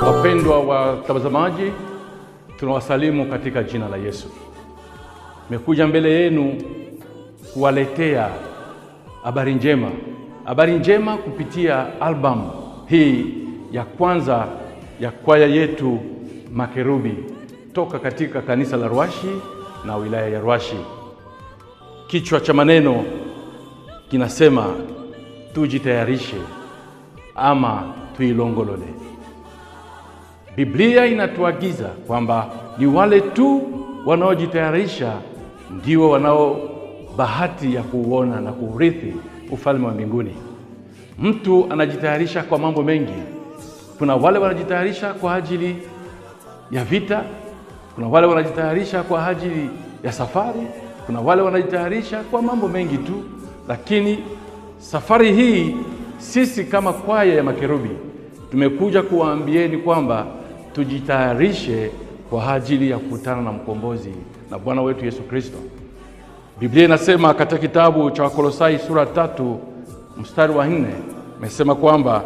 Wapendwa watazamaji, tunawasalimu katika jina la Yesu. Nimekuja mbele yenu kuwaletea habari njema kupitia album hii ya kwanza ya kwaya yetu Makerubi toka katika kanisa la Ruashi na wilaya ya Ruashi. Kichwa cha maneno kinasema tujitayarishe ama tuilongolole. Biblia inatuagiza kwamba ni wale tu wanaojitayarisha ndio wanao bahati ya kuuona na kuurithi ufalme wa mbinguni. Mtu anajitayarisha kwa mambo mengi. Kuna wale wanajitayarisha kwa ajili ya vita, kuna wale wanajitayarisha kwa ajili ya safari, kuna wale wanajitayarisha kwa mambo mengi tu. Lakini safari hii sisi kama kwaya ya Makerubi tumekuja kuwaambieni kwamba tujitayarishe kwa ajili ya kukutana na mkombozi na Bwana wetu Yesu Kristo. Biblia inasema katika kitabu cha Wakolosai sura 3 mstari wa 4, imesema kwamba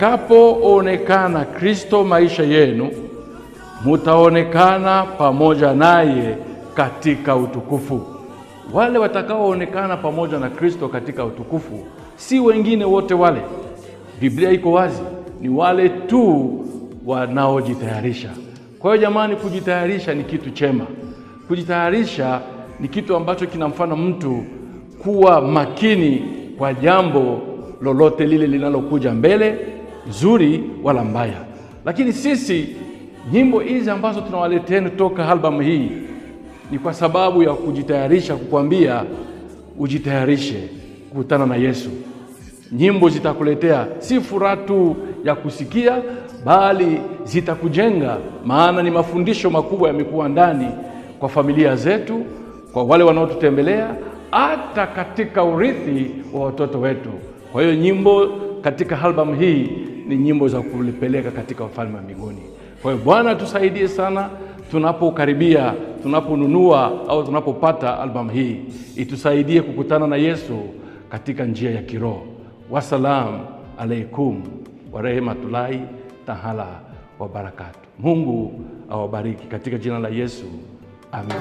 atakapoonekana Kristo maisha yenu, mutaonekana pamoja naye katika utukufu. Wale watakaoonekana pamoja na Kristo katika utukufu si wengine wote wale. Biblia iko wazi, ni wale tu wanaojitayarisha. Kwa hiyo jamani, kujitayarisha ni kitu chema. Kujitayarisha ni kitu ambacho kinamfanya mtu kuwa makini kwa jambo lolote lile linalokuja mbele, nzuri wala mbaya. Lakini sisi nyimbo hizi ambazo tunawaletea toka album hii ni kwa sababu ya kujitayarisha, kukwambia ujitayarishe kukutana na Yesu. Nyimbo zitakuletea si furaha tu ya kusikia, bali zitakujenga, maana ni mafundisho makubwa yamekuwa ndani kwa familia zetu, kwa wale wanaotutembelea, hata katika urithi wa watoto wetu. Kwa hiyo nyimbo katika album hii ni nyimbo za kulipeleka katika ufalme wa mbinguni. Kwa hiyo Bwana tusaidie sana tunapokaribia, tunaponunua au tunapopata album hii, itusaidie kukutana na Yesu katika njia ya kiroho. Wassalamu alaikum wa rahmatullahi taala wa barakatuh. Mungu awabariki katika jina la Yesu. Amen.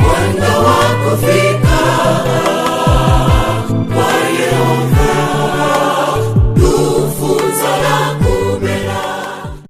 Mwanga wako fika.